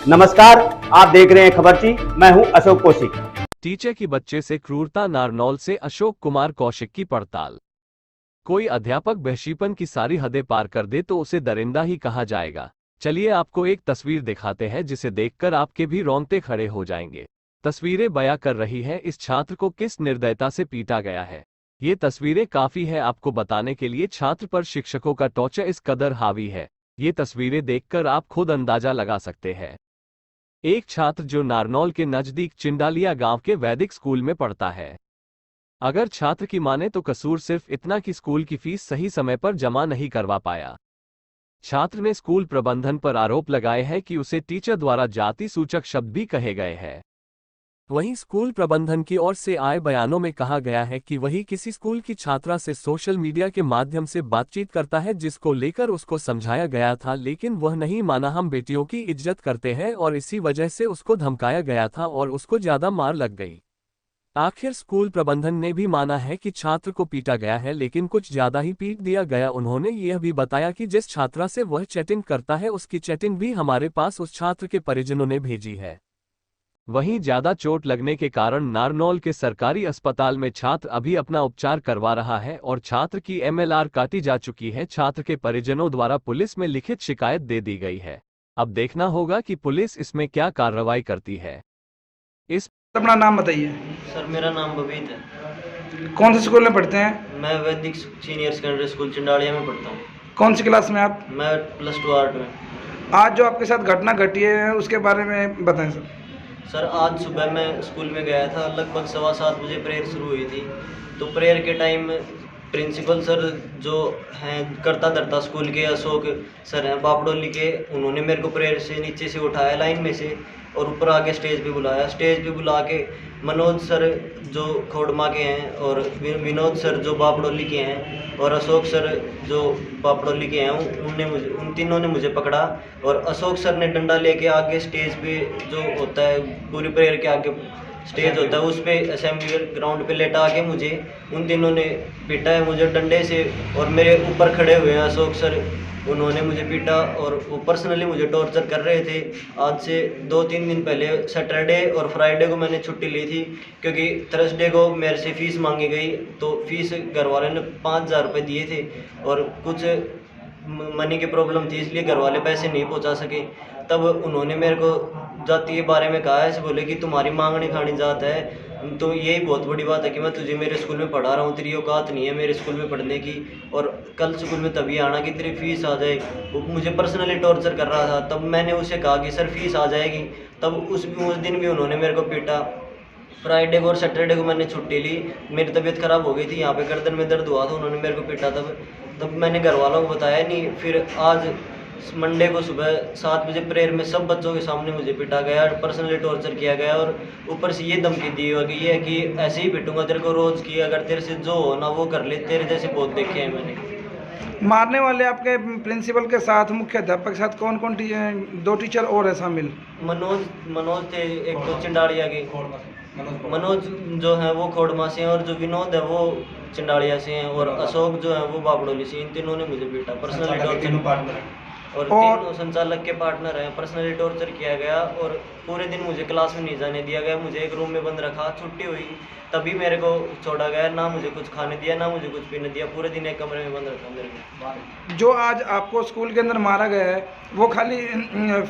नमस्कार, आप देख रहे हैं खबरची। मैं हूं अशोक कौशिक। टीचर की बच्चे से क्रूरता, नारनौल से अशोक कुमार कौशिक की पड़ताल। कोई अध्यापक बहशीपन की सारी हदें पार कर दे तो उसे दरिंदा ही कहा जाएगा। चलिए आपको एक तस्वीर दिखाते हैं जिसे देखकर आपके भी रोंगटे खड़े हो जाएंगे। तस्वीरें बयां कर रही हैं इस छात्र को किस निर्दयता से पीटा गया है। ये तस्वीरें काफी है आपको बताने के लिए छात्र पर शिक्षकों का टॉर्चर इस कदर हावी है। ये तस्वीरें देखकर आप खुद अंदाजा लगा सकते हैं। एक छात्र जो नारनौल के नजदीक चिंडालिया गांव के वैदिक स्कूल में पढ़ता है। अगर छात्र की माने तो कसूर सिर्फ इतना कि स्कूल की फीस सही समय पर जमा नहीं करवा पाया। छात्र ने स्कूल प्रबंधन पर आरोप लगाए हैं कि उसे टीचर द्वारा जाति सूचक शब्द भी कहे गए हैं। वहीं स्कूल प्रबंधन की ओर से आए बयानों में कहा गया है कि वही किसी स्कूल की छात्रा से सोशल मीडिया के माध्यम से बातचीत करता है, जिसको लेकर उसको समझाया गया था, लेकिन वह नहीं माना। हम बेटियों की इज्जत करते हैं और इसी वजह से उसको धमकाया गया था और उसको ज्यादा मार लग गई। आखिर स्कूल प्रबंधन ने भी माना है कि छात्र को पीटा गया है, लेकिन कुछ ज्यादा ही पीट दिया गया। उन्होंने यह भी बताया कि जिस छात्रा से वह चैटिंग करता है उसकी चैटिंग भी हमारे पास उस छात्र के परिजनों ने भेजी है। वहीं ज्यादा चोट लगने के कारण नारनौल के सरकारी अस्पताल में छात्र अभी अपना उपचार करवा रहा है और छात्र की एमएलआर काटी जा चुकी है। छात्र के परिजनों द्वारा पुलिस में लिखित शिकायत दे दी गई है। अब देखना होगा कि पुलिस इसमें क्या कार्रवाई करती है। अपना नाम बताइए। सर मेरा नाम बबीत है। कौन से स्कूल में पढ़ते हैं? मैं वैदिक सीनियर सेकेंडरी स्कूल चिंडाड़िया में पढ़ता हूँ। कौन सी क्लास में आप? मैं +2 आर्ट में। आज जो आपके साथ घटना घटी है उसके बारे में बताएं सर। सर आज सुबह मैं स्कूल में गया था, लगभग 7:15 बजे प्रेयर शुरू हुई थी। तो प्रेयर के टाइम प्रिंसिपल सर जो हैं करता धरता स्कूल के अशोक सर हैं बापडोली के, उन्होंने मेरे को प्रेयर से नीचे से उठाया लाइन में से और ऊपर आके स्टेज पे बुलाया। स्टेज पे बुला के मनोज सर जो खोड़मा के हैं और विनोद सर जो बापडोली के हैं और अशोक सर जो बापडोली के हैं उन तीनों ने मुझे पकड़ा और अशोक सर ने डंडा लेके आगे स्टेज पे जो होता है पूरी प्रेयर के आगे स्टेज होता है उस पर असेंबली ग्राउंड पे लेटा के मुझे उन तीनों ने पीटा है मुझे डंडे से। और मेरे ऊपर खड़े हुए हैं अशोक सर, उन्होंने मुझे पीटा और वो पर्सनली मुझे टॉर्चर कर रहे थे। आज से 2-3 दिन पहले सैटरडे और फ्राइडे को मैंने छुट्टी ली थी क्योंकि थर्सडे को मेरे से फ़ीस मांगी गई। तो फीस घर वाले ने 5,000 रुपये दिए थे और कुछ मनी की प्रॉब्लम थी इसलिए घर वाले पैसे नहीं पहुंचा सके। तब उन्होंने मेरे को जाति के बारे में कहा, ऐसे बोले कि तुम्हारी मांगनी खानी जात है। तो यही बहुत बड़ी बात है कि मैं तुझे मेरे स्कूल में पढ़ा रहा हूँ, तेरी औकात नहीं है मेरे स्कूल में पढ़ने की और कल स्कूल में तभी आना कि तेरी फ़ीस आ जाए। वो मुझे पर्सनली टॉर्चर कर रहा था। तब मैंने उसे कहा कि सर फ़ीस आ जाएगी, तब उस दिन भी उन्होंने मेरे को पीटा। फ्राइडे को और सैटरडे को मैंने छुट्टी ली, मेरी तबीयत ख़राब हो गई थी, यहाँ पे गर्दन में दर्द हुआ था, उन्होंने मेरे को पीटा। तब मैंने घर वालों को बताया नहीं। फिर आज मंडे को सुबह 7 बजे प्रेयर में सब बच्चों के सामने मुझे पीटा गया, पर्सनली टॉर्चर किया गया और ऊपर से ये धमकी दी गई है कि ऐसे ही पीटूंगा तेरे को रोज़ की, अगर तेरे से जो हो ना वो कर ले। तेरे जैसे बहुत देखे हैं मैंने। मारने वाले आपके प्रिंसिपल के साथ मुख्य अध्यापक के साथ कौन कौन 2 टीचर और है शामिल? मनोज थे, एक तो चिंडाड़िया के मनोज जो है वो खोड़मा से हैं और जो विनोद है वो चिंडाड़िया से हैं और अशोक जो है वो बापडोली से। इन तीनों ने मुझे पीटा, पर्सनली टॉर्चर और तीनों संचालक के पार्टनर हैं। पर्सनली टॉर्चर किया गया और पूरे दिन मुझे क्लास में नहीं जाने दिया गया, मुझे एक रूम में बंद रखा। छुट्टी हुई तभी मेरे को छोड़ा गया, ना मुझे कुछ खाने दिया ना मुझे कुछ पीने दिया, पूरे दिन एक कमरे में बंद रखा मेरे को। जो आज आपको स्कूल के अंदर मारा गया है वो खाली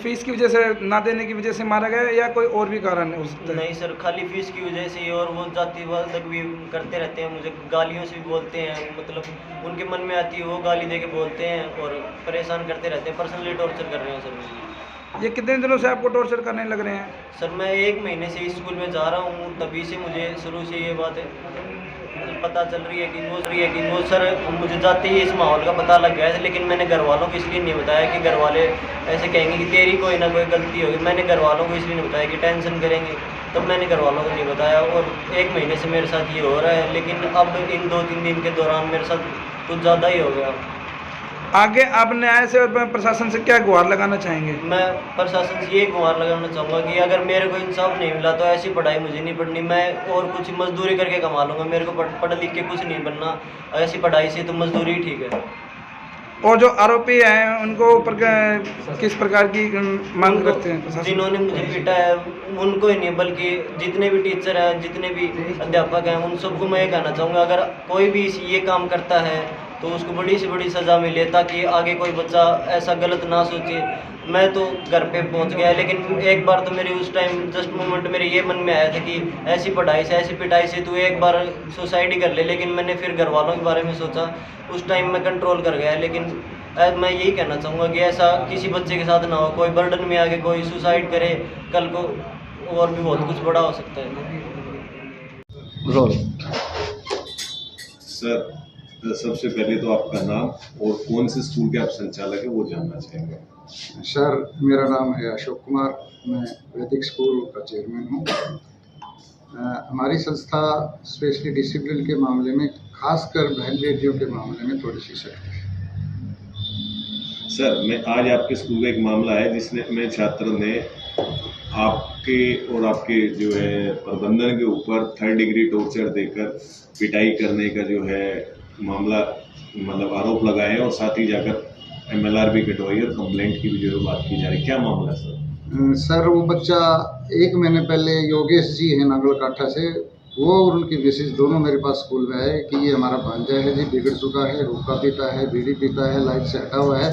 फीस की वजह से ना देने की वजह से मारा गया है या कोई और भी कारण है उसका? नहीं सर, खाली फीस की वजह से ही और वो जातिवाद भी करते रहते हैं, मुझे गालियों से भी बोलते हैं, मतलब उनके मन में आती है वो गाली दे के बोलते हैं और परेशान करते रहते हैं, पर्सनली टॉर्चर कर रहे हैं सर मुझे। ये कितने दिनों से आपको टॉर्चर करने लग रहे हैं? सर मैं 1 महीने से इस स्कूल में जा रहा हूँ, तभी से मुझे शुरू से ये बात पता चल रही है कि वो सर मुझे जाते ही इस माहौल का पता लग गया है। लेकिन मैंने घर वालों को इसलिए नहीं बताया कि घर वाले ऐसे कहेंगे कि तेरी कोई ना कोई गलती होगी। मैंने घर वालों को इसलिए नहीं बताया कि टेंशन करेंगे, तब मैंने घर वालों को नहीं बताया और 1 महीने से मेरे साथ ये हो रहा है। लेकिन अब इन 2-3 दिन के दौरान मेरे साथ कुछ ज़्यादा ही हो गया। आगे आप न्याय से और प्रशासन से क्या गुहार लगाना चाहेंगे? मैं प्रशासन से ये गुहार लगाना चाहूँगा कि अगर मेरे को इंसाफ नहीं मिला तो ऐसी पढ़ाई मुझे नहीं पढ़नी, मैं और कुछ मजदूरी करके कमा लूँगा। मेरे को पढ़ लिख के कुछ नहीं बनना, ऐसी पढ़ाई से तो मजदूरी ही ठीक है। और जो आरोपी हैं उनको किस प्रकार की मांग करते हैं प्रशासन? जिन्होंने मुझे पीटा है उनको ही नहीं, बल्कि जितने भी टीचर हैं, जितने भी अध्यापक हैं, उन सबको मैं ये कहना चाहूँगा, अगर कोई भी ये काम करता है तो उसको बड़ी से बड़ी सज़ा मिले, ताकि आगे कोई बच्चा ऐसा गलत ना सोचे। मैं तो घर पे पहुंच गया, लेकिन एक बार तो मेरी उस टाइम जस्ट मोमेंट मेरे ये मन में आया था कि ऐसी पढ़ाई से, ऐसी पिटाई से तू एक बार सुसाइड ही कर ले, लेकिन मैंने फिर घर वालों के बारे में सोचा, उस टाइम मैं कंट्रोल कर गया। लेकिन मैं यही कहना चाहूँगा कि ऐसा किसी बच्चे के साथ ना हो, कोई बर्डन में आके कोई सुसाइड करे, कल को और भी बहुत कुछ बड़ा हो सकता है। सर, सबसे पहले तो आपका नाम और कौन से स्कूल के आप संचालक हैं वो जानना चाहेंगे। सर, मेरा नाम है अशोक कुमार, मैं वैदिक स्कूल का चेयरमैन हूँ। हमारी संस्था स्पेशली डिसिप्लिन के मामले में, खासकर बहन बेटियों के मामले में थोड़ी सी सख्त है। सर, मैं आज आपके स्कूल का एक मामला है जिसमें छात्र ने आपके और आपके जो है प्रबंधन के ऊपर 3rd डिग्री टॉर्चर देकर पिटाई करने का जो है मामला मतलब आरोप लगाए हैं, और साथ ही जाकर MLR भी कटवाई और कंप्लेंट की भी जो है बात की जा रही है। क्या मामला है सर? सर, वो बच्चा 1 महीने पहले योगेश जी हैं नागलकाठा से, वो और उनकी मिसेज दोनों मेरे पास स्कूल में आए कि ये हमारा भांजा है जी, बिगड़ चुका है, हुक्का पीता है, बीड़ी पीता है, लाइन से हटा हुआ है,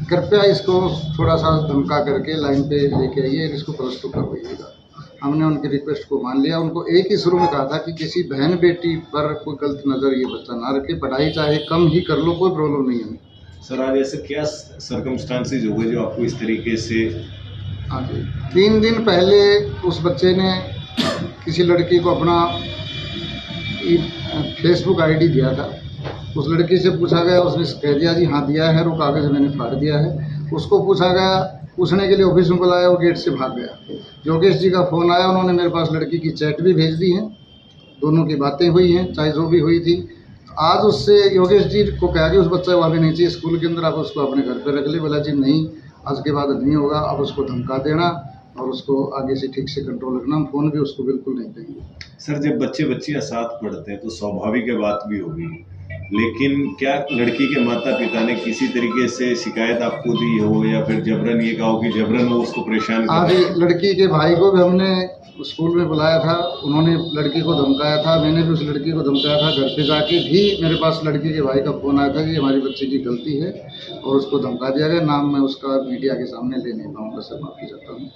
कृपया इसको थोड़ा सा धमका करके लाइन पे लेके आइए, इसको प्लस 2 करवाइएगा। हमने उनकी रिक्वेस्ट को मान लिया। उनको एक ही शुरू में कहा था कि किसी बहन बेटी पर कोई गलत नज़र ये बच्चा ना रखे, पढ़ाई चाहे कम ही कर लो, कोई प्रॉब्लम नहीं है। सर, आज ऐसे क्या सर्कमस्टांसेज हो गए जो आपको इस तरीके से? हाँ जी, 3 दिन पहले उस बच्चे ने किसी लड़की को अपना फेसबुक आईडी दिया था। उस लड़की से पूछा गया, उसने कह दिया जी हाँ दिया है, और कागज़ मैंने फाड़ दिया है। उसको पूछा गया, पूछने के लिए ऑफिस में बुलाया, वो गेट से भाग गया। योगेश जी का फ़ोन आया, उन्होंने मेरे पास लड़की की चैट भी भेज दी है, दोनों की बातें हुई हैं, चाहे जो भी हुई थी। आज उससे योगेश जी को कहा कि उस बच्चे को अभी नहीं चाहिए स्कूल के अंदर, आप उसको अपने घर पर रख ले। बोला जी नहीं, आज के बाद नहीं होगा, अब उसको धमका देना और उसको आगे से ठीक से कंट्रोल रखना, हम फ़ोन भी उसको बिल्कुल नहीं देंगे। सर, जब बच्चे बच्चियां साथ पढ़ते हैं तो स्वाभाविक है बात भी होगी, लेकिन क्या लड़की के माता पिता ने किसी तरीके से शिकायत आपको दी हो, या फिर जबरन ये कहा हो कि जबरन वो उसको परेशान कर? आज लड़की के भाई को भी हमने स्कूल में बुलाया था, उन्होंने लड़की को धमकाया था, मैंने भी उस लड़की को धमकाया था। घर पे जाके भी मेरे पास लड़की के भाई का फ़ोन आया था कि हमारी बच्ची की गलती है, और उसको धमका दिया गया। नाम मैं उसका मीडिया के सामने ले नहीं पाऊँगा सर, माफ़ी चाहता हूँ।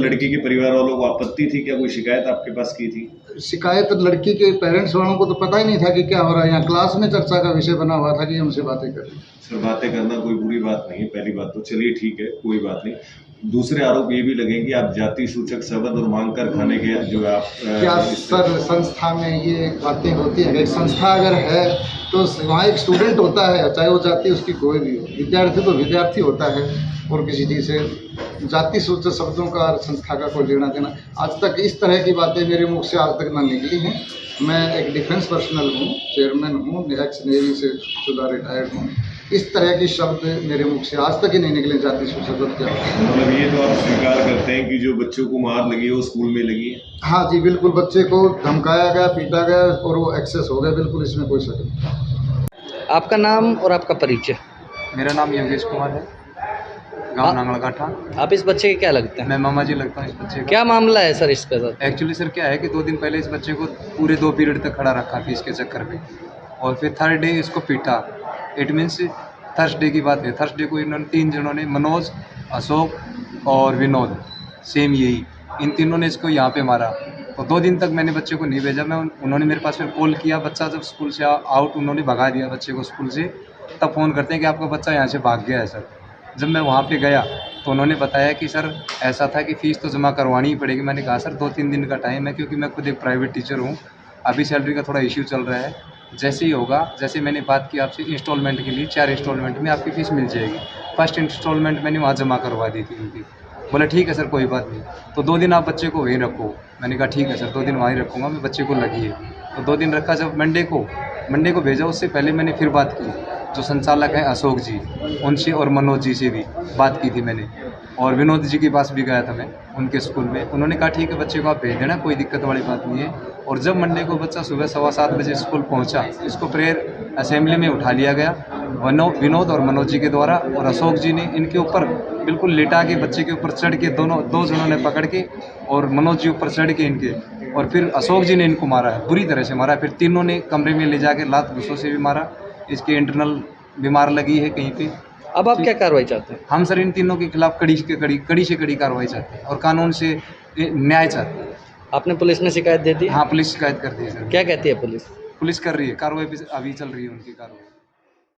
लड़की के परिवार वालों को आपत्ति थी क्या? कोई शिकायत आपके पास की थी? शिकायत लड़की के पेरेंट्स वालों को तो पता ही नहीं था कि क्या हो रहा है। यहाँ क्लास में चर्चा का विषय बना हुआ था कि हमसे बातें करें। सर, बातें करना कोई बुरी बात नहीं है, पहली बात तो चलिए ठीक है, कोई बात नहीं। दूसरे आरोप ये भी लगे कि आप जाति सूचक शब्द और मांग कर खाने के जो आप क्या सर, संस्था में ये बातें होती हैं? एक संस्था अगर है तो वहाँ एक स्टूडेंट होता है, चाहे वो जाति उसकी कोई भी हो, विद्यार्थी तो विद्यार्थी होता है, और किसी चीज़ से जाति सूचक शब्दों का और संस्था का कोई लेना देना। आज तक इस तरह की बातें मेरे मुख से आज तक ना निकली हैं। मैं एक डिफेंस पर्सनल हूँ, चेयरमैन हूँ, एक्स नेवी से शुदा रिटायर्ड हूँ। इस तरह के शब्द मेरे मुख से आज तक ही नहीं निकले जाति सूचक क्या। मतलब ये तो आप स्वीकार करते हैं कि जो बच्चों को मार लगी है वो स्कूल में लगी है? हाँ जी, बिल्कुल, बच्चे को धमकाया गया, पीटा गया और वो एक्सेस हो गया, बिल्कुल, इसमें कोई शक नहीं। आपका नाम और आपका परिचय? मेरा नाम योगेश कुमार है, गाँव नागलकाठा। आप इस बच्चे के क्या लगते हैं? मैं मामा जी लगता हूँ इस बच्चे का। क्या मामला है सर इसके साथ? एक्चुअली सर क्या है कि 2 दिन पहले इस बच्चे को पूरे 2 पीरियड तक खड़ा रखा फीस के चक्कर में, और फिर 3rd डे इसको पीटा। इट मीन्स थर्सडे की बात है, थर्सडे को इन्होंने 3 जनों ने, मनोज, अशोक और विनोद, सेम यही, इन तीनों ने इसको यहाँ पे मारा। और 2 दिन तक मैंने बच्चे को नहीं भेजा। उन्होंने मेरे पास फिर कॉल किया, बच्चा जब स्कूल से आउट, उन्होंने भगा दिया बच्चे को स्कूल से, तब फ़ोन करते हैं कि आपका बच्चा यहाँ से भाग गया है सर। जब मैं वहाँ पे गया तो उन्होंने बताया कि सर ऐसा था कि फ़ीस तो जमा करवानी ही पड़ेगी। मैंने कहा सर 2-3 दिन का टाइम है, क्योंकि मैं खुद एक प्राइवेट टीचर हूँ, अभी सैलरी का थोड़ा इश्यू चल रहा है। जैसे ही होगा, जैसे मैंने बात की आपसे, इंस्टॉलमेंट के लिए 4 इंस्टॉलमेंट में आपकी फ़ीस मिल जाएगी। फर्स्ट इंस्टॉलमेंट मैंने वहाँ जमा करवा दी थी उनकी। बोला ठीक है सर, कोई बात नहीं, तो 2 दिन आप बच्चे को वहीं रखो। मैंने कहा ठीक है सर, 2 दिन वहीं रखूँगा मैं, बच्चे को लगी है। तो 2 दिन रखा। जब मंडे को भेजा, उससे पहले मैंने फिर बात की, जो संचालक हैं अशोक जी, उनसे और मनोज जी से भी बात की थी मैंने, और विनोद जी के पास भी गया था मैं उनके स्कूल में। उन्होंने कहा ठीक है, बच्चे को आप भेज देना, कोई दिक्कत वाली बात नहीं है। और जब मंडे को बच्चा सुबह 7:15 बजे स्कूल पहुंचा, इसको प्रेयर असेंबली में उठा लिया गया विनोद और मनोज जी के द्वारा, और अशोक जी ने इनके ऊपर बिल्कुल लेटा के बच्चे के ऊपर चढ़ के दो जनों ने पकड़ के और मनोज जी ऊपर चढ़ के इनके, और फिर अशोक जी ने इनको मारा है, बुरी तरह से मारा है। फिर तीनों ने कमरे में ले जाके लात घुसों से भी मारा। इसके इंटरनल बीमार लगी है कहीं पे। अब आप क्या कार्रवाई चाहते हैं? हम सर इन तीनों के खिलाफ कड़ी से कड़ी कार्रवाई चाहते हैं और कानून से न्याय चाहते हैं। आपने पुलिस में शिकायत दे दी? हाँ, पुलिस शिकायत कर दी है सर। क्या कहती है पुलिस? पुलिस कर रही है कार्रवाई, अभी चल रही है उनकी कार्रवाई।